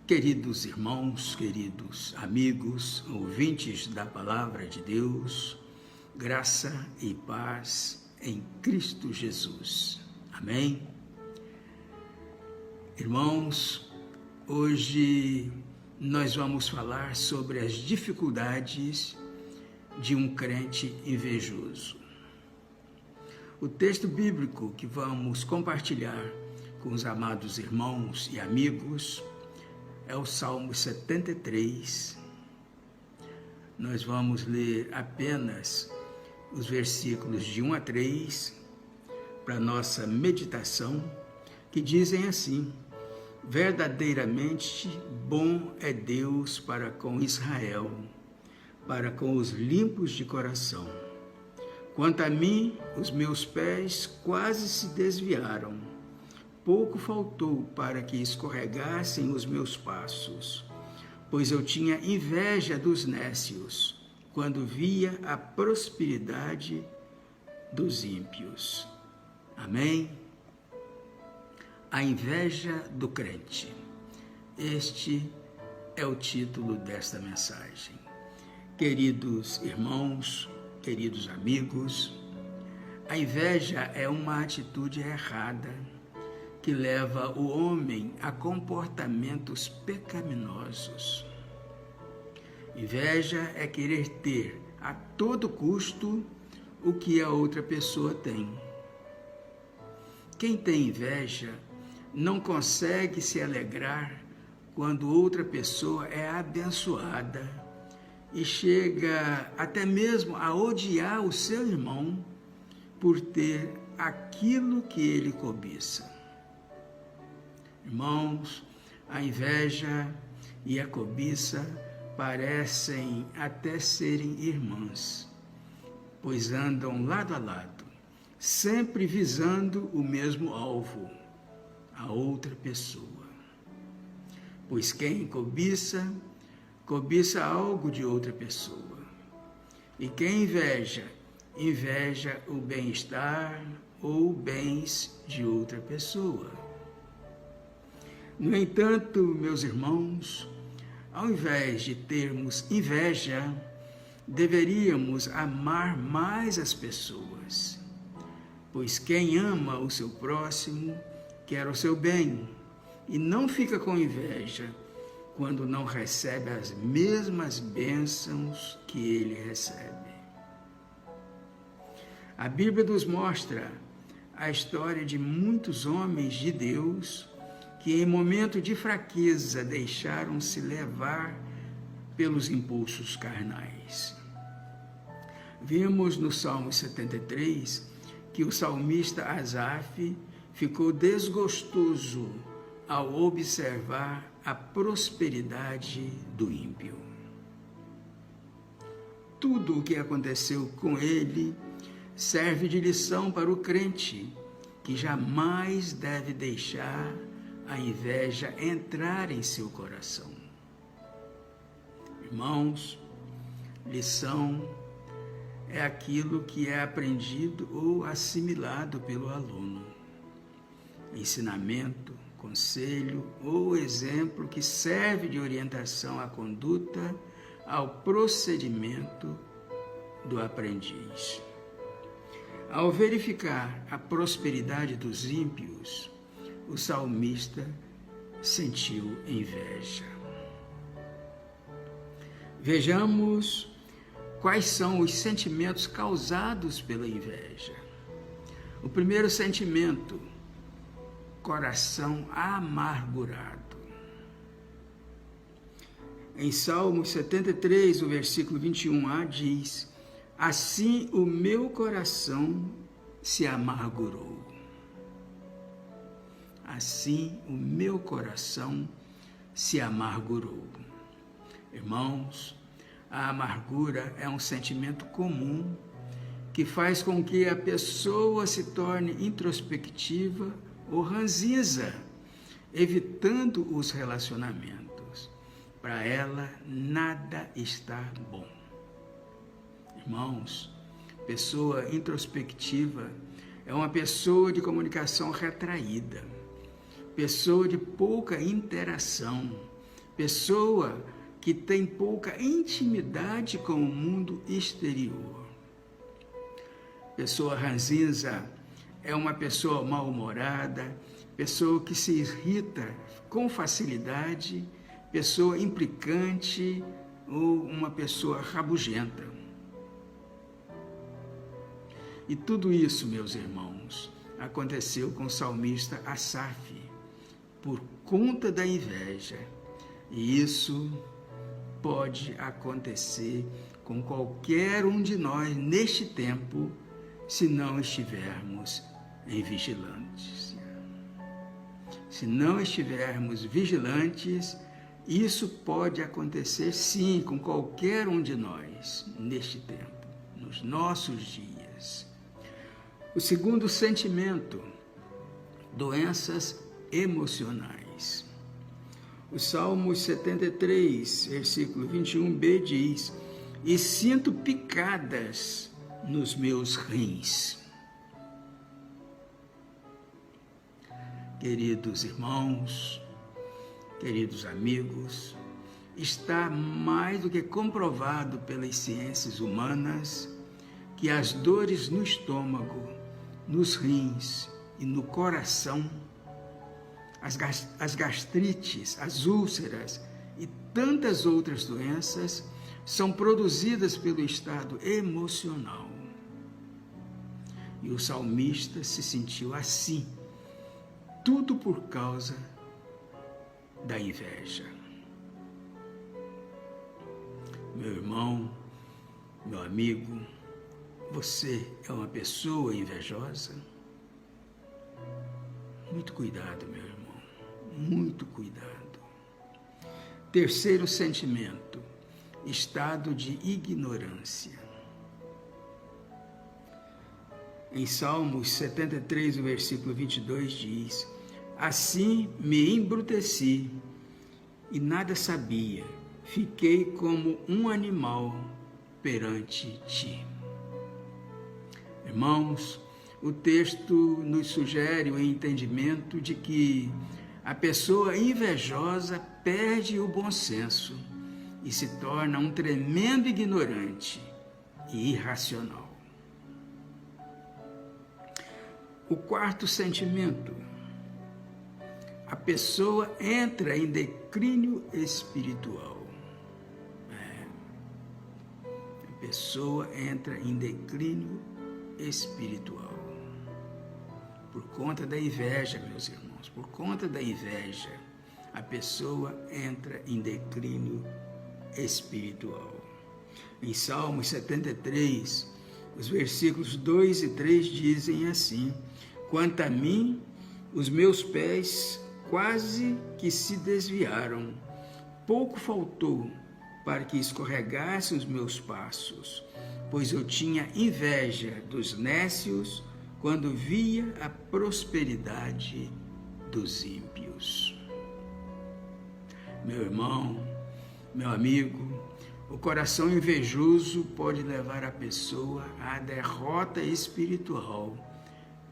Queridos irmãos, queridos amigos, ouvintes da Palavra de Deus, graça e paz em Cristo Jesus. Amém? Irmãos, hoje nós vamos falar sobre as dificuldades de um crente invejoso. O texto bíblico que vamos compartilhar com os amados irmãos e amigos é o Salmo 73. Nós vamos ler apenas os versículos de 1 a 3 para nossa meditação, que dizem assim: verdadeiramente bom é Deus para com Israel, para com os limpos de coração. Quanto a mim, os meus pés quase se desviaram. Pouco faltou para que escorregassem os meus passos, pois eu tinha inveja dos nécios, quando via a prosperidade dos ímpios. Amém? A inveja do crente. Este é o título desta mensagem. Queridos irmãos, queridos amigos, a inveja é uma atitude errada que leva o homem a comportamentos pecaminosos. Inveja é querer ter a todo custo o que a outra pessoa tem. Quem tem inveja não consegue se alegrar quando outra pessoa é abençoada e chega até mesmo a odiar o seu irmão por ter aquilo que ele cobiça. Irmãos, a inveja e a cobiça parecem até serem irmãs, pois andam lado a lado, sempre visando o mesmo alvo, a outra pessoa. Pois quem cobiça, cobiça algo de outra pessoa. E quem inveja, inveja o bem-estar ou bens de outra pessoa. No entanto, meus irmãos, ao invés de termos inveja, deveríamos amar mais as pessoas, pois quem ama o seu próximo quer o seu bem e não fica com inveja quando não recebe as mesmas bênçãos que ele recebe. A Bíblia nos mostra a história de muitos homens de Deus que em momento de fraqueza deixaram-se levar pelos impulsos carnais. Vimos no Salmo 73 que o salmista Asaf ficou desgostoso ao observar a prosperidade do ímpio. Tudo o que aconteceu com ele serve de lição para o crente, que jamais deve deixar a inveja entrar em seu coração. Irmãos, lição é aquilo que é aprendido ou assimilado pelo aluno. Ensinamento, conselho ou exemplo que serve de orientação à conduta, ao procedimento do aprendiz. Ao verificar a prosperidade dos ímpios, o salmista sentiu inveja. Vejamos quais são os sentimentos causados pela inveja. O primeiro sentimento, coração amargurado. Em Salmo 73, o versículo 21a diz: assim o meu coração se amargurou. Assim o meu coração se amargurou. Irmãos, a amargura é um sentimento comum que faz com que a pessoa se torne introspectiva ou ranzinza, evitando os relacionamentos. Para ela, nada está bom. Irmãos, pessoa introspectiva é uma pessoa de comunicação retraída, pessoa de pouca interação, pessoa que tem pouca intimidade com o mundo exterior. Pessoa ranzinza é uma pessoa mal-humorada, pessoa que se irrita com facilidade, pessoa implicante ou uma pessoa rabugenta. E tudo isso, meus irmãos, aconteceu com o salmista Asaf, por conta da inveja. E isso pode acontecer com qualquer um de nós neste tempo, se não estivermos em vigilância. Se não estivermos vigilantes, isso pode acontecer sim com qualquer um de nós neste tempo, nos nossos dias. O segundo sentimento, doenças emocionais. O Salmo 73, versículo 21b diz: "E sinto picadas nos meus rins." Queridos irmãos, queridos amigos, está mais do que comprovado pelas ciências humanas que as dores no estômago, nos rins e no coração, as gastrites, as úlceras e tantas outras doenças são produzidas pelo estado emocional. E o salmista se sentiu assim, tudo por causa da inveja. Meu irmão, meu amigo, você é uma pessoa invejosa? Muito cuidado, meu irmão, muito cuidado. Terceiro sentimento, estado de ignorância. Em Salmos 73, o versículo 22 diz: "Assim me embruteci e nada sabia, fiquei como um animal perante ti." Irmãos, o texto nos sugere o entendimento de que a pessoa invejosa perde o bom senso e se torna um tremendo ignorante e irracional. O quarto sentimento, a pessoa entra em declínio espiritual. A pessoa entra em declínio espiritual. Por conta da inveja, meus irmãos, por conta da inveja, a pessoa entra em declínio espiritual. Em Salmos 73, os versículos 2 e 3 dizem assim: "Quanto a mim, os meus pés quase que se desviaram, pouco faltou para que escorregassem os meus passos, pois eu tinha inveja dos nécios quando via a prosperidade dos ímpios." Meu irmão, meu amigo, o coração invejoso pode levar a pessoa à derrota espiritual,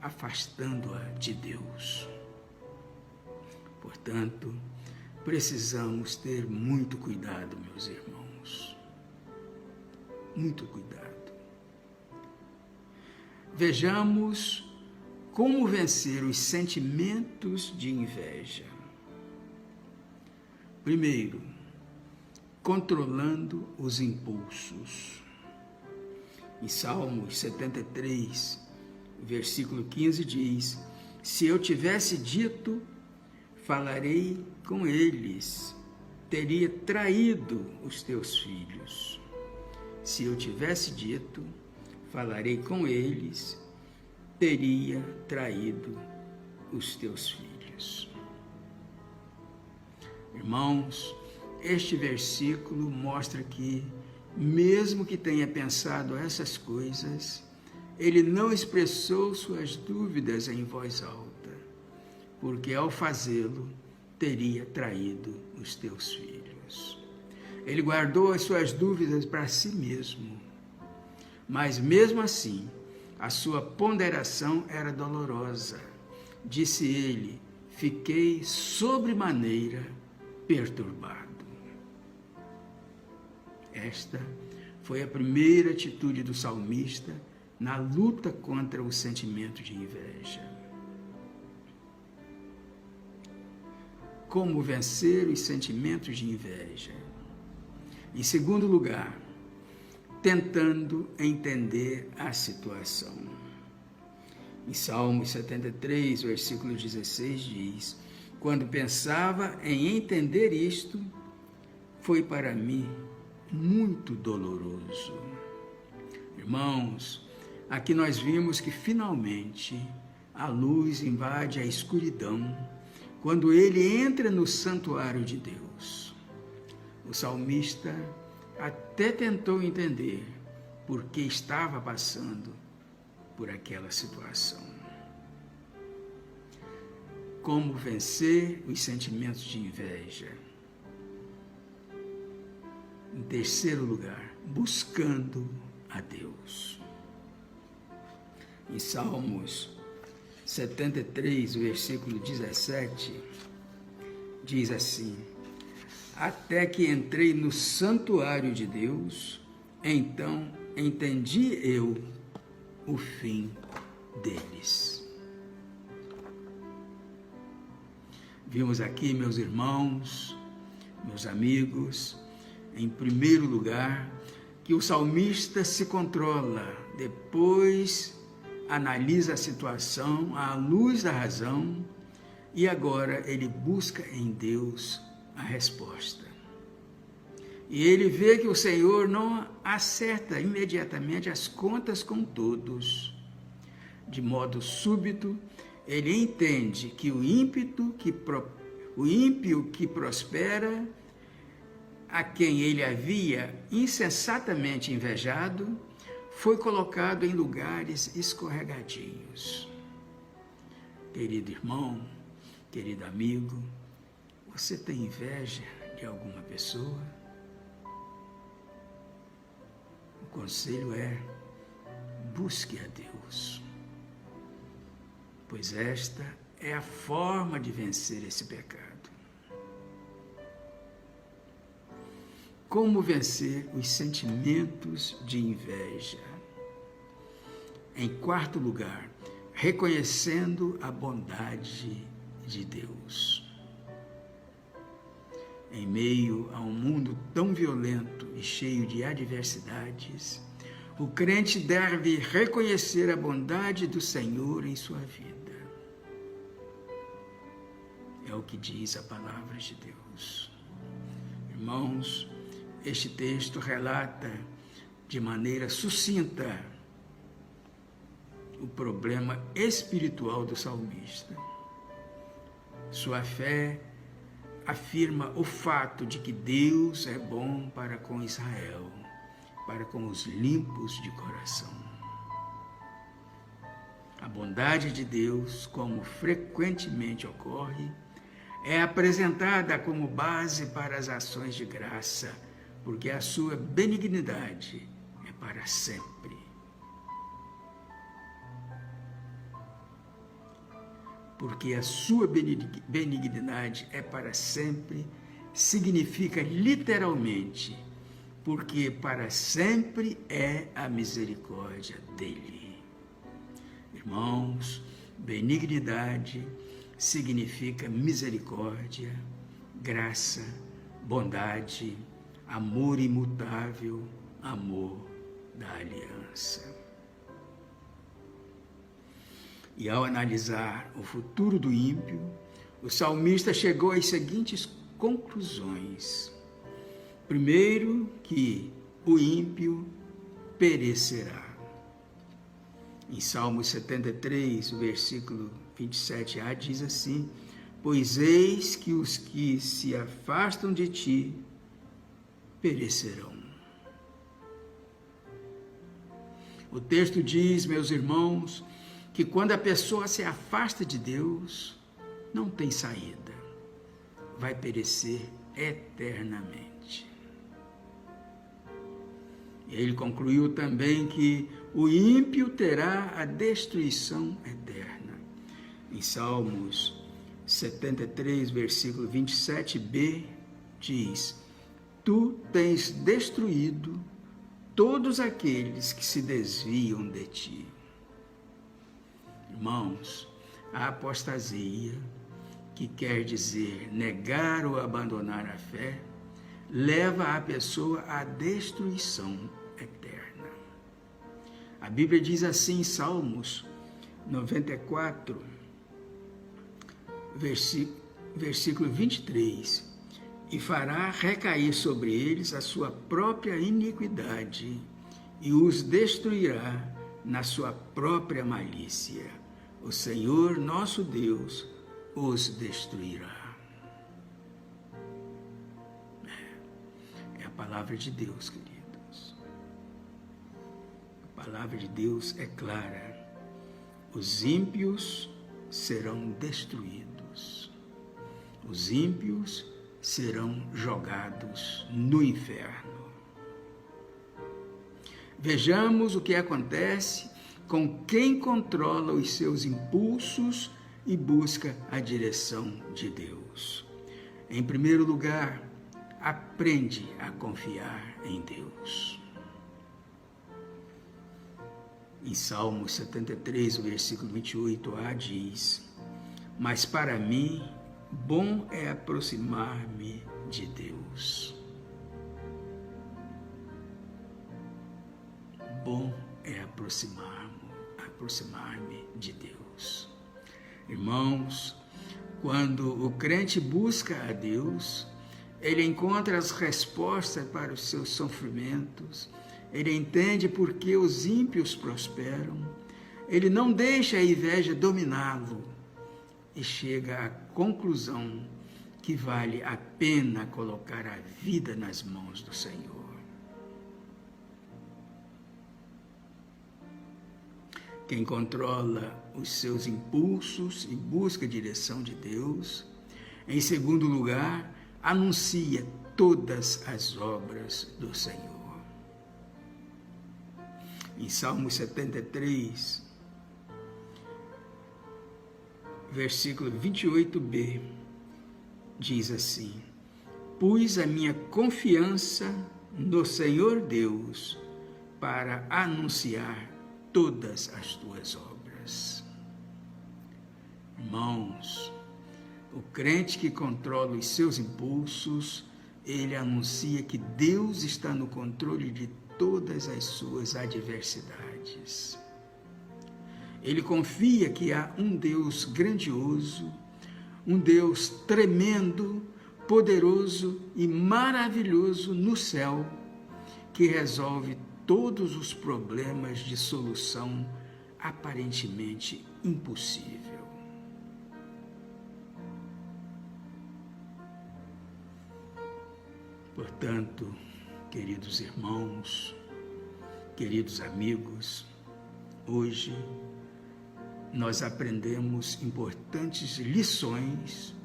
afastando-a de Deus. Portanto, precisamos ter muito cuidado, meus irmãos. Muito cuidado. Vejamos como vencer os sentimentos de inveja. Primeiro, controlando os impulsos. Em Salmos 73, versículo 15 diz: "Se eu tivesse dito, falarei com eles, teria traído os teus filhos." Se eu tivesse dito, falarei com eles, teria traído os teus filhos. Irmãos, este versículo mostra que, mesmo que tenha pensado essas coisas, ele não expressou suas dúvidas em voz alta, porque ao fazê-lo, teria traído os teus filhos. Ele guardou as suas dúvidas para si mesmo, mas mesmo assim, a sua ponderação era dolorosa. Disse ele: "Fiquei sobremaneira perturbado." Esta foi a primeira atitude do salmista na luta contra o sentimento de inveja. Como vencer os sentimentos de inveja? Em segundo lugar, tentando entender a situação. Em Salmos 73, versículo 16, diz: quando pensava em entender isto, foi para mim muito doloroso. Irmãos, aqui nós vimos que finalmente a luz invade a escuridão quando ele entra no santuário de Deus. O salmista até tentou entender por que estava passando por aquela situação. Como vencer os sentimentos de inveja? Em terceiro lugar, buscando a Deus. Em Salmos 73, versículo 17, diz assim: até que entrei no santuário de Deus, então entendi eu o fim deles. Vimos aqui, meus irmãos, meus amigos, em primeiro lugar, que o salmista se controla, depois analisa a situação à luz da razão e agora ele busca em Deus a resposta. E ele vê que o Senhor não acerta imediatamente as contas com todos. De modo súbito, ele entende que o ímpio que prospera, a quem ele havia insensatamente invejado, foi colocado em lugares escorregadios. Querido irmão, querido amigo, você tem inveja de alguma pessoa? O conselho é: busque a Deus, pois esta é a forma de vencer esse pecado. Como vencer os sentimentos de inveja? Em quarto lugar, reconhecendo a bondade de Deus. Em meio a um mundo tão violento e cheio de adversidades, o crente deve reconhecer a bondade do Senhor em sua vida. É o que diz a palavra de Deus. Irmãos, este texto relata de maneira sucinta o problema espiritual do salmista. Sua fé afirma o fato de que Deus é bom para com Israel, para com os limpos de coração. A bondade de Deus, como frequentemente ocorre, é apresentada como base para as ações de graça, porque a sua benignidade é para sempre. Porque a sua benignidade é para sempre, significa literalmente, porque para sempre é a misericórdia dele. Irmãos, benignidade significa misericórdia, graça, bondade, amor imutável, amor da aliança. E ao analisar o futuro do ímpio, o salmista chegou às seguintes conclusões. Primeiro, que o ímpio perecerá. Em Salmos 73, versículo 27a, diz assim: pois eis que os que se afastam de ti perecerão. O texto diz, meus irmãos, que quando a pessoa se afasta de Deus, não tem saída, vai perecer eternamente. E ele concluiu também que o ímpio terá a destruição eterna. Em Salmos 73, versículo 27b, diz: tu tens destruído todos aqueles que se desviam de ti. Irmãos, a apostasia, que quer dizer negar ou abandonar a fé, leva a pessoa à destruição eterna. A Bíblia diz assim em Salmos 94, versículo 23, e fará recair sobre eles a sua própria iniquidade e os destruirá na sua própria malícia. O Senhor, nosso Deus, os destruirá. É a palavra de Deus, queridos. A palavra de Deus é clara. Os ímpios serão destruídos. Os ímpios serão jogados no inferno. Vejamos o que acontece com quem controla os seus impulsos e busca a direção de Deus. Em primeiro lugar, aprende a confiar em Deus. Em Salmo 73, o versículo 28a diz: mas para mim, bom é aproximar-me de Deus. Bom é aproximar-me de Deus. Irmãos, quando o crente busca a Deus, ele encontra as respostas para os seus sofrimentos, ele entende por que os ímpios prosperam, ele não deixa a inveja dominá-lo e chega à conclusão que vale a pena colocar a vida nas mãos do Senhor. Quem controla os seus impulsos e busca a direção de Deus, em segundo lugar, anuncia todas as obras do Senhor. Em Salmo 73, versículo 28b, diz assim: pus a minha confiança no Senhor Deus para anunciar todas as tuas obras. Irmãos, o crente que controla os seus impulsos, ele anuncia que Deus está no controle de todas as suas adversidades. Ele confia que há um Deus grandioso, um Deus tremendo, poderoso e maravilhoso no céu, que resolve todos os problemas de solução aparentemente impossível. Portanto, queridos irmãos, queridos amigos, hoje nós aprendemos importantes lições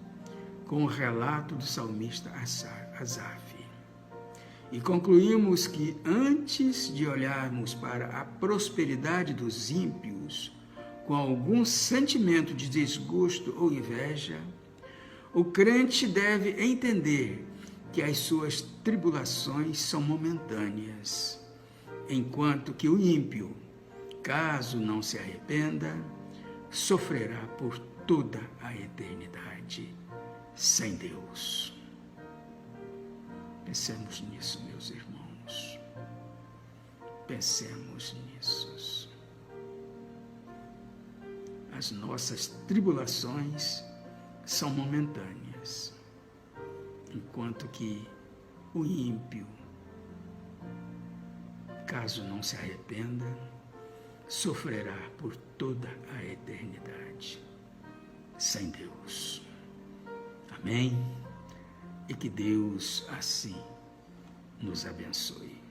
com o relato do salmista Asaf. E concluímos que antes de olharmos para a prosperidade dos ímpios com algum sentimento de desgosto ou inveja, o crente deve entender que as suas tribulações são momentâneas, enquanto que o ímpio, caso não se arrependa, sofrerá por toda a eternidade sem Deus. Pensemos nisso, meus irmãos. Pensemos nisso. As nossas tribulações são momentâneas, enquanto que o ímpio, caso não se arrependa, sofrerá por toda a eternidade sem Deus. Amém? E que Deus assim nos abençoe.